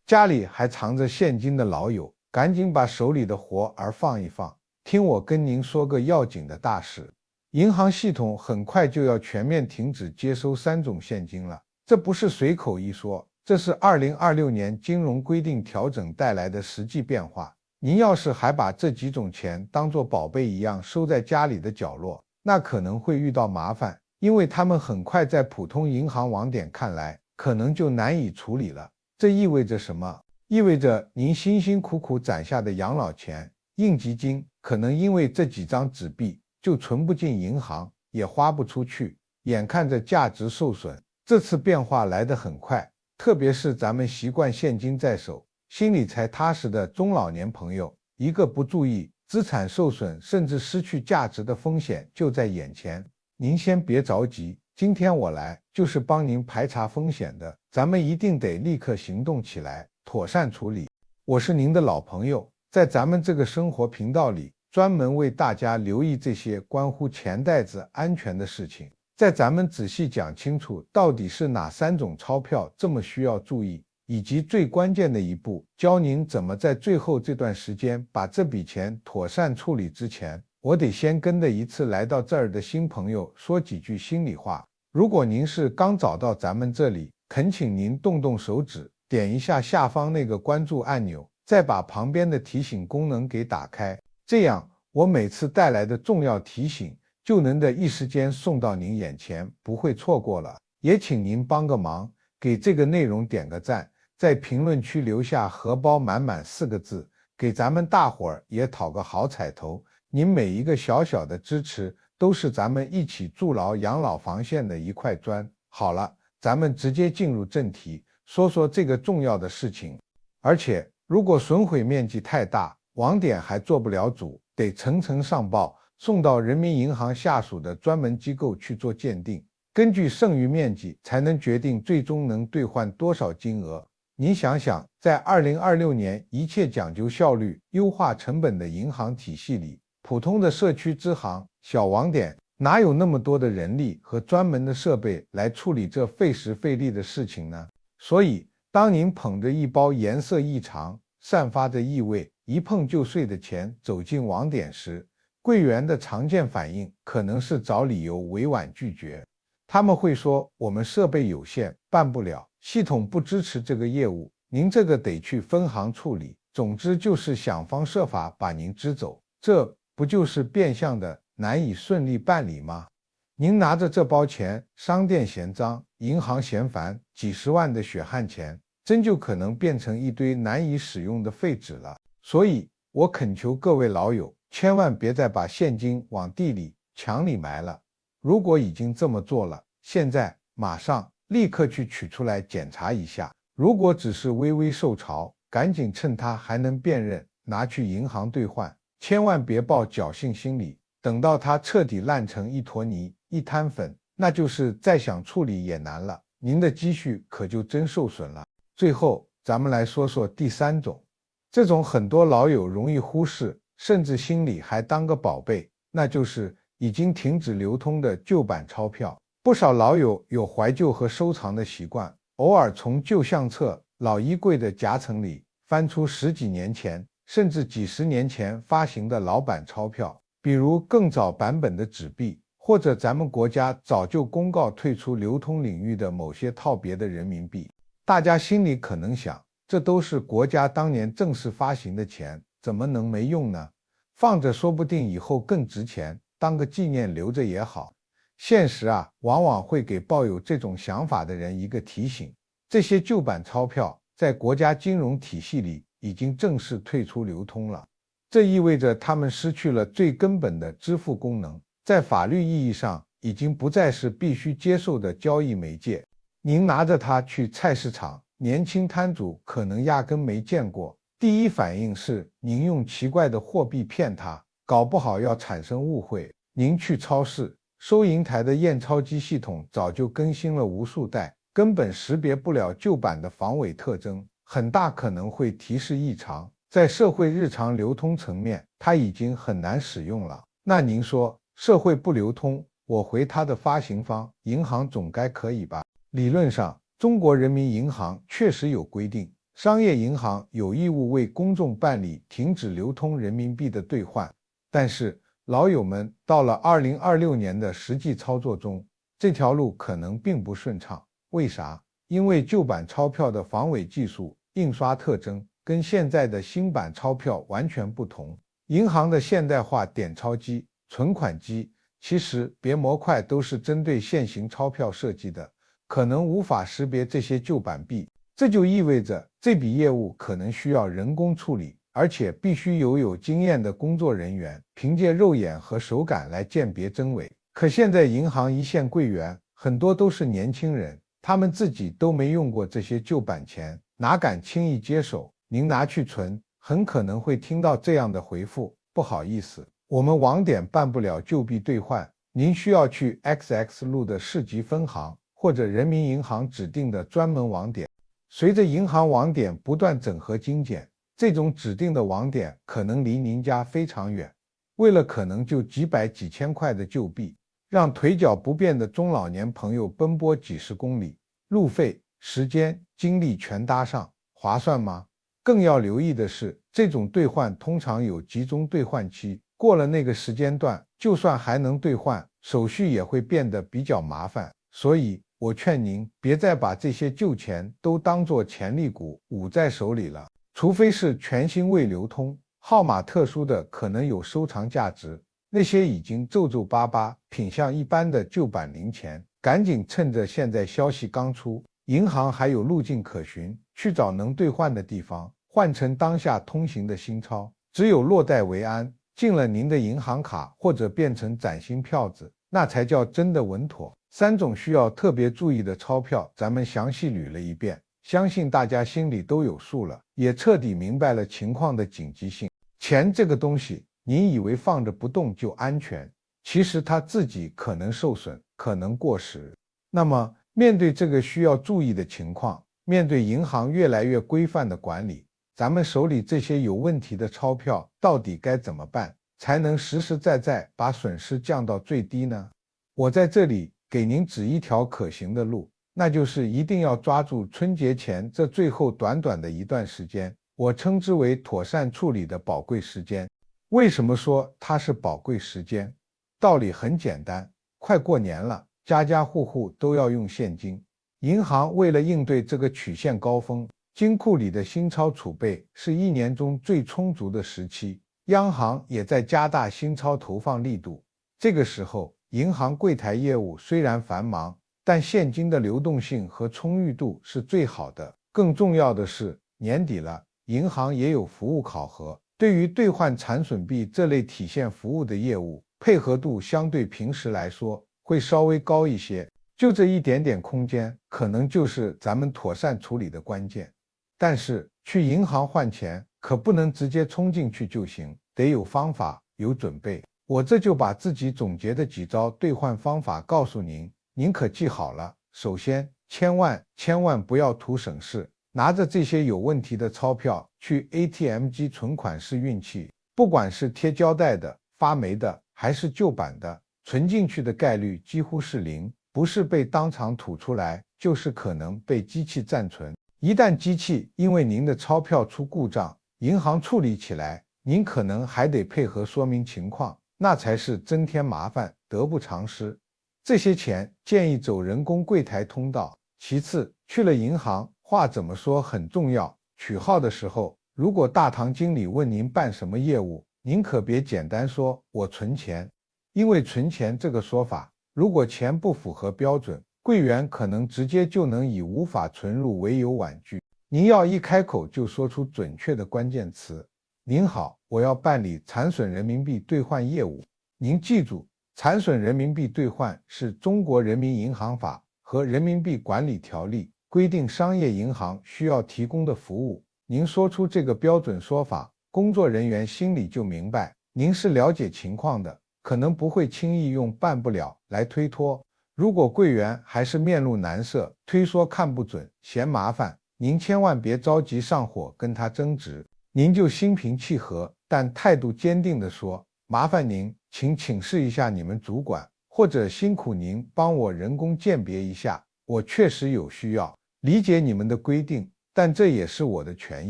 家里还藏着现金的老友，赶紧把手里的活儿放一放，听我跟您说个要紧的大事。银行系统很快就要全面停止接收3种现金了，这不是随口一说，这是2026年金融规定调整带来的实际变化。您要是还把这几种钱当作宝贝一样收在家里的角落，那可能会遇到麻烦，因为他们很快在普通银行网点看来，可能就难以处理了。这意味着什么？意味着您辛辛苦苦攒下的养老钱、应急金，可能因为这几张纸币就存不进银行，也花不出去，眼看着价值受损。这次变化来得很快，特别是咱们习惯现金在手，心里才踏实的中老年朋友，一个不注意，资产受损甚至失去价值的风险就在眼前。您先别着急，今天我来就是帮您排查风险的，咱们一定得立刻行动起来，妥善处理。我是您的老朋友，在咱们这个生活频道里，专门为大家留意这些关乎钱袋子安全的事情。在咱们仔细讲清楚到底是哪3种钞票这么需要注意，以及最关键的一步，教您怎么在最后这段时间把这笔钱妥善处理之前，我得先跟着一次来到这儿的新朋友说几句心里话。如果您是刚找到咱们这里，恳请您动动手指，点一下下方那个关注按钮，再把旁边的提醒功能给打开，这样我每次带来的重要提醒就能在一时间送到您眼前，不会错过了。也请您帮个忙，给这个内容点个赞，在评论区留下荷包满满4个字，给咱们大伙儿也讨个好彩头。您每一个小小的支持都是咱们一起筑牢养老防线的一块砖。好了，咱们直接进入正题，说说这个重要的事情。而且如果损毁面积太大，网点还做不了主，得层层上报，送到人民银行下属的专门机构去做鉴定，根据剩余面积才能决定最终能兑换多少金额。您想想，在2026年一切讲究效率、优化成本的银行体系里，普通的社区支行、小网点哪有那么多的人力和专门的设备来处理这费时费力的事情呢？所以，当您捧着一包颜色异常、散发着异味、一碰就碎的钱走进网点时，柜员的常见反应可能是找理由委婉拒绝。他们会说，我们设备有限，办不了，系统不支持这个业务，您这个得去分行处理。总之就是想方设法把您支走，这不就是变相的难以顺利办理吗？您拿着这包钱，商店嫌脏，银行嫌烦，几十万的血汗钱，真就可能变成一堆难以使用的废纸了。所以我恳求各位老友，千万别再把现金往地里、墙里埋了。如果已经这么做了，现在马上立刻去取出来检查一下。如果只是微微受潮，赶紧趁它还能辨认，拿去银行兑换，千万别抱侥幸心理，等到它彻底烂成一坨泥、一滩粉，那就是再想处理也难了，您的积蓄可就真受损了。最后咱们来说说第3种，这种很多老友容易忽视，甚至心里还当个宝贝，那就是已经停止流通的旧版钞票。不少老友有怀旧和收藏的习惯，偶尔从旧相册、老衣柜的夹层里翻出10几年前甚至几十年前发行的老版钞票，比如更早版本的纸币，或者咱们国家早就公告退出流通领域的某些套别的人民币。大家心里可能想，这都是国家当年正式发行的钱，怎么能没用呢？放着说不定以后更值钱，当个纪念留着也好。现实往往会给抱有这种想法的人一个提醒，这些旧版钞票在国家金融体系里已经正式退出流通了，这意味着他们失去了最根本的支付功能，在法律意义上已经不再是必须接受的交易媒介。您拿着它去菜市场，年轻摊主可能压根没见过，第一反应是您用奇怪的货币骗他，搞不好要产生误会。您去超市，收银台的验钞机系统早就更新了无数代，根本识别不了旧版的防伪特征，很大可能会提示异常。在社会日常流通层面，它已经很难使用了。那您说，社会不流通，我回它的发行方银行总该可以吧？理论上，中国人民银行确实有规定，商业银行有义务为公众办理停止流通人民币的兑换。但是，老友们到了2026年的实际操作中，这条路可能并不顺畅。为啥？因为旧版钞票的防伪技术、印刷特征跟现在的新版钞票完全不同。银行的现代化点钞机、存款机，其实别模块都是针对现行钞票设计的，可能无法识别这些旧版币。这就意味着这笔业务可能需要人工处理，而且必须有经验的工作人员凭借肉眼和手感来鉴别真伪。可现在银行一线柜员很多都是年轻人，他们自己都没用过这些旧版钱，哪敢轻易接手？您拿去存，很可能会听到这样的回复：不好意思，我们网点办不了旧币兑换，您需要去 XX 路的市级分行或者人民银行指定的专门网点。随着银行网点不断整合精简，这种指定的网点可能离您家非常远。为了可能就几百几千块的旧币，让腿脚不便的中老年朋友奔波几十公里，路费、时间、精力全搭上，划算吗？更要留意的是，这种兑换通常有集中兑换期，过了那个时间段，就算还能兑换，手续也会变得比较麻烦。所以我劝您别再把这些旧钱都当作潜力股捂在手里了，除非是全新未流通、号码特殊的，可能有收藏价值。那些已经皱皱巴巴、品相一般的旧版零钱，赶紧趁着现在消息刚出，银行还有路径可循，去找能兑换的地方，换成当下通行的新钞。只有落袋为安，进了您的银行卡或者变成崭新票子，那才叫真的稳妥。3种需要特别注意的钞票，咱们详细捋了一遍，相信大家心里都有数了，也彻底明白了情况的紧急性。钱这个东西，您以为放着不动就安全，其实它自己可能受损，可能过时。那么，面对这个需要注意的情况，面对银行越来越规范的管理，咱们手里这些有问题的钞票到底该怎么办，才能实实在在把损失降到最低呢？我在这里给您指一条可行的路，那就是一定要抓住春节前这最后短短的一段时间，我称之为妥善处理的宝贵时间。为什么说它是宝贵时间？道理很简单，快过年了，家家户户都要用现金，银行为了应对这个曲线高峰，金库里的新钞储备是一年中最充足的时期，央行也在加大新钞投放力度。这个时候，银行柜台业务虽然繁忙，但现金的流动性和充裕度是最好的。更重要的是，年底了，银行也有服务考核，对于兑换残损币这类体现服务的业务，配合度相对平时来说会稍微高一些。就这一点点空间，可能就是咱们妥善处理的关键。但是去银行换钱可不能直接冲进去就行，得有方法，有准备。我这就把自己总结的几招兑换方法告诉您，您可记好了。首先，千万不要图省事，拿着这些有问题的钞票去 ATM 机存款室运气，不管是贴胶带的、发霉的，还是旧版的，存进去的概率几乎是零，不是被当场吐出来，就是可能被机器暂存。一旦机器因为您的钞票出故障，银行处理起来，您可能还得配合说明情况，那才是增添麻烦，得不偿失。这些钱建议走人工柜台通道。其次，去了银行，话怎么说很重要。取号的时候，如果大堂经理问您办什么业务，您可别简单说我存钱，因为存钱这个说法，如果钱不符合标准，柜员可能直接就能以无法存入为由婉拒。您要一开口就说出准确的关键词。您好，我要办理残损人民币兑换业务。您记住，残损人民币兑换是中国人民银行法和人民币管理条例规定商业银行需要提供的服务。您说出这个标准说法，工作人员心里就明白您是了解情况的，可能不会轻易用办不了来推脱。如果柜员还是面露难色，推说看不准，嫌麻烦，您千万别着急上火跟他争执，您就心平气和但态度坚定地说，麻烦您请请示一下你们主管，或者辛苦您帮我人工鉴别一下，我确实有需要，理解你们的规定，但这也是我的权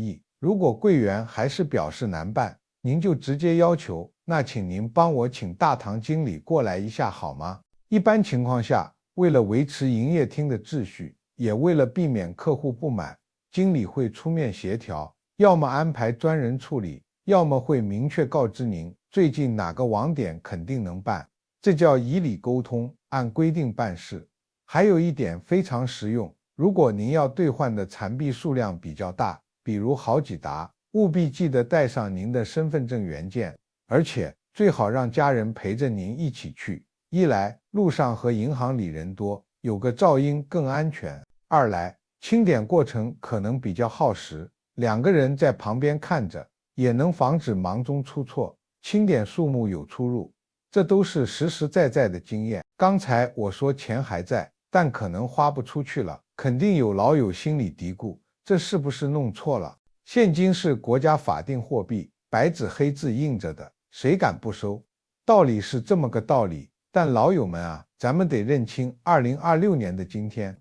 益。如果柜员还是表示难办，您就直接要求，那请您帮我请大堂经理过来一下好吗？一般情况下，为了维持营业厅的秩序，也为了避免客户不满，经理会出面协调，要么安排专人处理，要么会明确告知您最近哪个网点肯定能办，这叫以理沟通，按规定办事。还有一点非常实用，如果您要兑换的残币数量比较大，比如好几沓，务必记得带上您的身份证原件，而且最好让家人陪着您一起去。一来，路上和银行里人多，有个照应更安全；二来，清点过程可能比较耗时，两个人在旁边看着，也能防止忙中出错，清点数目有出入。这都是实实在在的经验。刚才我说钱还在，但可能花不出去了，肯定有老友心里嘀咕，这是不是弄错了？现金是国家法定货币，白纸黑字印着的，谁敢不收？道理是这么个道理，但老友们啊，咱们得认清2026年的今天，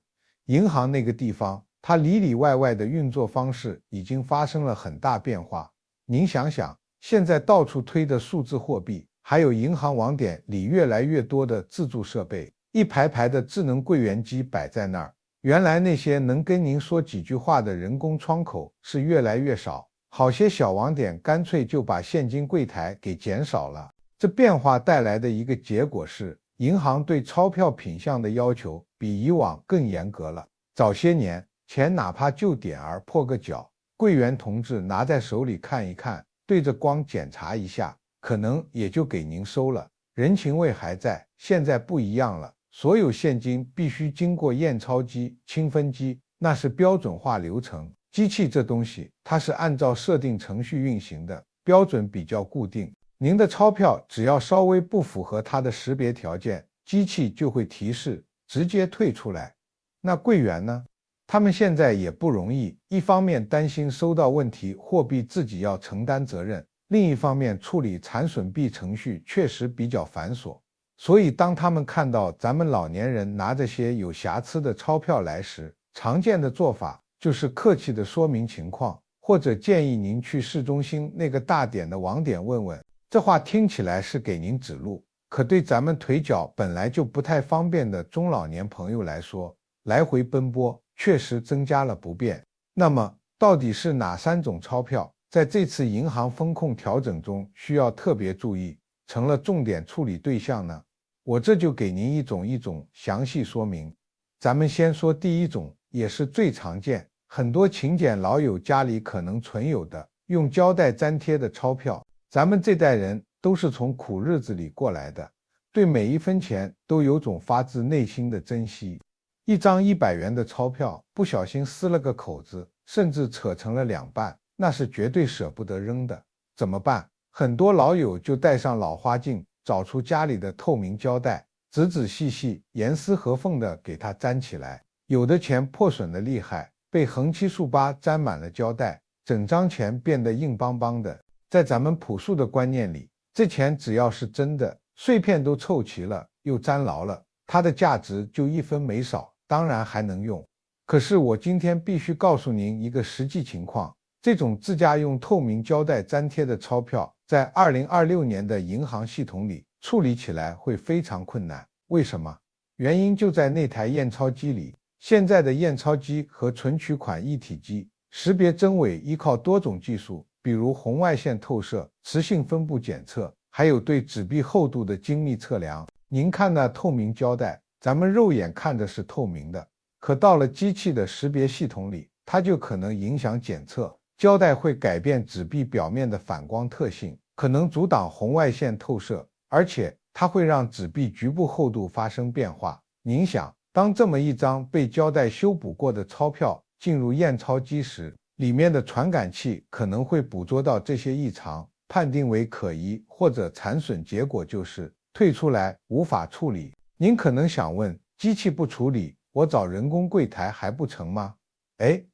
银行那个地方，它里里外外的运作方式已经发生了很大变化。您想想，现在到处推的数字货币，还有银行网点里越来越多的自助设备，一排排的智能柜员机摆在那儿，原来那些能跟您说几句话的人工窗口是越来越少，好些小网点干脆就把现金柜台给减少了。这变化带来的一个结果是，银行对钞票品项的要求比以往更严格了。早些年，钱哪怕就点儿破个角，柜员同志拿在手里看一看，对着光检查一下，可能也就给您收了，人情味还在。现在不一样了，所有现金必须经过验钞机、清分机，那是标准化流程。机器这东西，它是按照设定程序运行的，标准比较固定。您的钞票只要稍微不符合它的识别条件，机器就会提示，直接退出来。那柜员呢？他们现在也不容易，一方面担心收到问题货币自己要承担责任，另一方面处理残损币程序确实比较繁琐。所以当他们看到咱们老年人拿着些有瑕疵的钞票来时，常见的做法就是客气地说明情况，或者建议您去市中心那个大点的网点问问。这话听起来是给您指路，可对咱们腿脚本来就不太方便的中老年朋友来说，来回奔波确实增加了不便。那么到底是哪3种钞票在这次银行风控调整中需要特别注意，成了重点处理对象呢？我这就给您一种详细说明。咱们先说第一种，也是最常见，很多勤俭老友家里可能存有的用胶带粘贴的钞票。咱们这代人都是从苦日子里过来的，对每一分钱都有种发自内心的珍惜。一张100元的钞票不小心撕了个口子，甚至扯成了2半，那是绝对舍不得扔的。怎么办？很多老友就带上老花镜，找出家里的透明胶带，仔仔细细、严丝合缝地给它粘起来。有的钱破损的厉害，被横七竖八粘满了胶带，整张钱变得硬邦邦的。在咱们朴素的观念里，这钱只要是真的，碎片都凑齐了，又粘牢了，它的价值就1分没少，当然还能用。可是我今天必须告诉您一个实际情况，这种自家用透明胶带粘贴的钞票，在2026年的银行系统里处理起来会非常困难。为什么？原因就在那台验钞机里。现在的验钞机和存取款一体机，识别真伪依靠多种技术，比如红外线透射、磁性分布检测，还有对纸币厚度的精密测量。您看那透明胶带，咱们肉眼看着是透明的，可到了机器的识别系统里，它就可能影响检测。胶带会改变纸币表面的反光特性，可能阻挡红外线透射，而且它会让纸币局部厚度发生变化。您想，当这么一张被胶带修补过的钞票进入验钞机时，里面的传感器可能会捕捉到这些异常，判定为可疑或者残损，结果就是退出来无法处理。您可能想问，机器不处理，我找人工柜台还不成吗？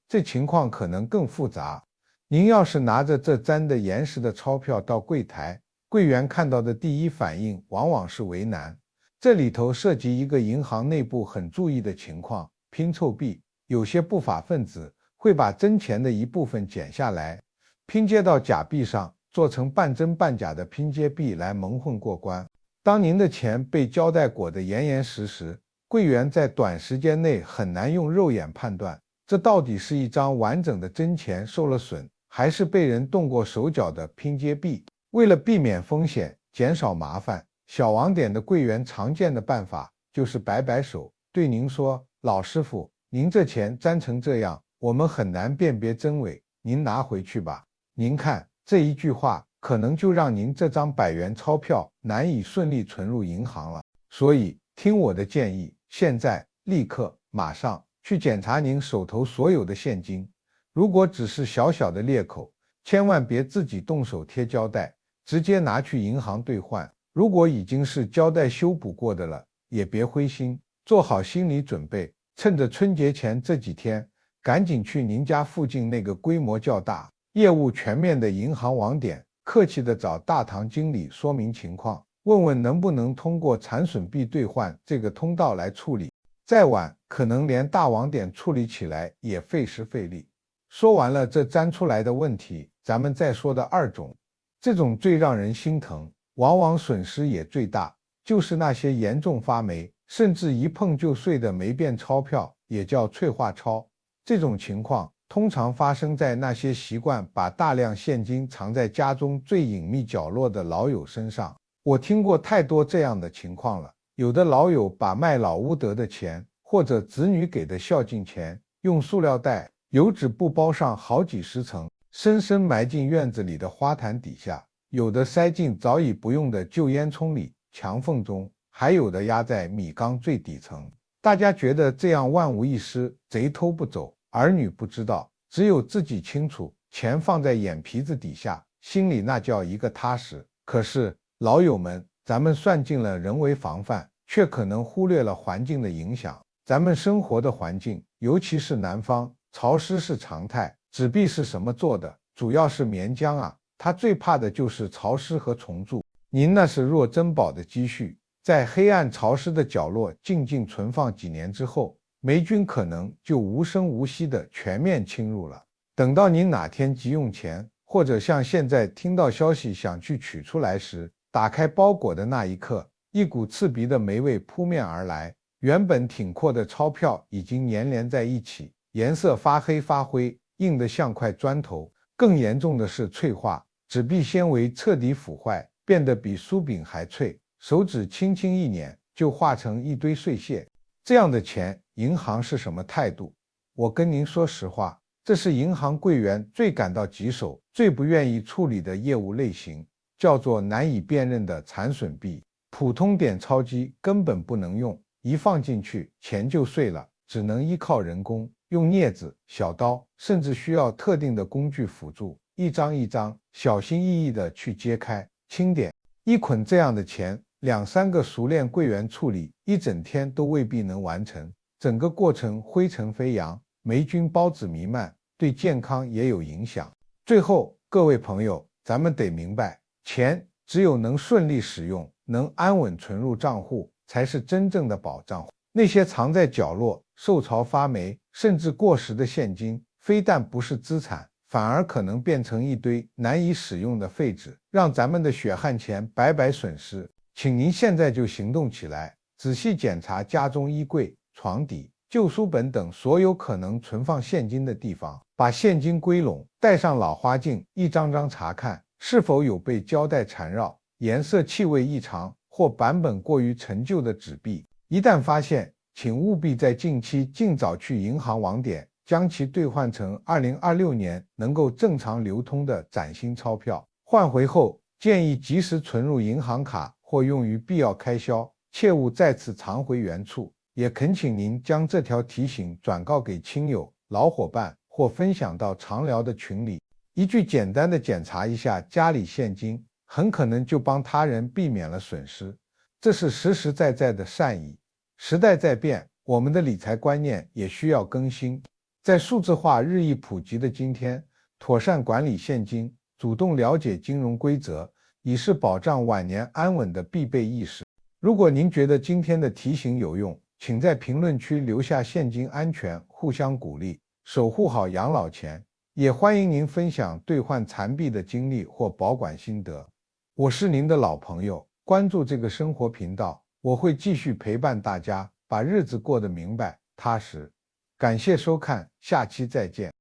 这情况可能更复杂。您要是拿着这粘得严实的钞票到柜台，柜员看到的第一反应往往是为难。这里头涉及一个银行内部很注意的情况，拼凑币。有些不法分子会把真钱的一部分剪下来，拼接到假币上，做成半真半假的拼接币来蒙混过关。当您的钱被胶带裹得严严实实，柜员在短时间内很难用肉眼判断，这到底是一张完整的真钱受了损，还是被人动过手脚的拼接币。为了避免风险，减少麻烦，小网点的柜员常见的办法就是摆摆手，对您说：“老师傅，您这钱粘成这样，我们很难辨别真伪，您拿回去吧。”您看，这一句话可能就让您这张100元钞票难以顺利存入银行了。所以，听我的建议，现在、立刻、马上去检查您手头所有的现金。如果只是小小的裂口，千万别自己动手贴胶带，直接拿去银行兑换。如果已经是胶带修补过的了，也别灰心，做好心理准备，趁着春节前这几天，赶紧去您家附近那个规模较大、业务全面的银行网点，客气地找大堂经理说明情况，问问能不能通过残损币兑换这个通道来处理。再晚，可能连大网点处理起来也费时费力。说完了这粘出来的问题，咱们再说的2种，这种最让人心疼，往往损失也最大，就是那些严重发霉，甚至一碰就碎的霉变钞票，也叫脆化钞。这种情况通常发生在那些习惯把大量现金藏在家中最隐秘角落的老友身上。我听过太多这样的情况了，有的老友把卖老屋得的钱，或者子女给的孝敬钱，用塑料袋、油纸布包上好几十层，深深埋进院子里的花坛底下，有的塞进早已不用的旧烟囱里、墙缝中，还有的压在米缸最底层。大家觉得这样万无一失，贼偷不走，儿女不知道，只有自己清楚，钱放在眼皮子底下，心里那叫一个踏实。可是老友们，咱们算尽了人为防范，却可能忽略了环境的影响。咱们生活的环境，尤其是南方，潮湿是常态。纸币是什么做的？主要是棉浆啊，它最怕的就是潮湿和虫蛀。您那是若珍宝的积蓄，在黑暗潮湿的角落静静存放几年之后，霉菌可能就无声无息地全面侵入了。等到您哪天急用钱，或者像现在听到消息想去取出来时，打开包裹的那一刻，一股刺鼻的霉味扑面而来，原本挺阔的钞票已经粘连在一起，颜色发黑发灰，硬得像块砖头。更严重的是脆化，纸币纤维彻底腐坏，变得比酥饼还脆，手指轻轻一捻就化成一堆碎屑。这样的钱，银行是什么态度？我跟您说实话，这是银行柜员最感到棘手、最不愿意处理的业务类型，叫做难以辨认的残损币。普通点钞机根本不能用，一放进去钱就碎了，只能依靠人工，用镊子、小刀，甚至需要特定的工具辅助，一张一张小心翼翼地去揭开、清点。一捆这样的钱，2、3个熟练柜员处理，一整天都未必能完成。整个过程灰尘飞扬，霉菌孢子弥漫，对健康也有影响。最后，各位朋友，咱们得明白，钱只有能顺利使用，能安稳存入账户，才是真正的保障。那些藏在角落、受潮发霉，甚至过时的现金，非但不是资产，反而可能变成一堆难以使用的废纸，让咱们的血汗钱白白损失。请您现在就行动起来，仔细检查家中衣柜、床底、旧书本等所有可能存放现金的地方，把现金归拢，带上老花镜，一张张查看是否有被胶带缠绕、颜色气味异常或版本过于陈旧的纸币。一旦发现，请务必在近期尽早去银行网点，将其兑换成2026年能够正常流通的崭新钞票。换回后，建议及时存入银行卡或用于必要开销，切勿再次藏回原处。也恳请您将这条提醒转告给亲友、老伙伴或分享到常聊的群里。一句简单的检查一下家里现金，很可能就帮他人避免了损失。这是实实在在的善意。时代在变，我们的理财观念也需要更新。在数字化日益普及的今天，妥善管理现金，主动了解金融规则，已是保障晚年安稳的必备意识。如果您觉得今天的提醒有用，请在评论区留下现金安全互相鼓励，守护好养老钱。也欢迎您分享兑换残币的经历或保管心得。我是您的老朋友，关注这个生活频道，我会继续陪伴大家，把日子过得明白踏实。感谢收看，下期再见。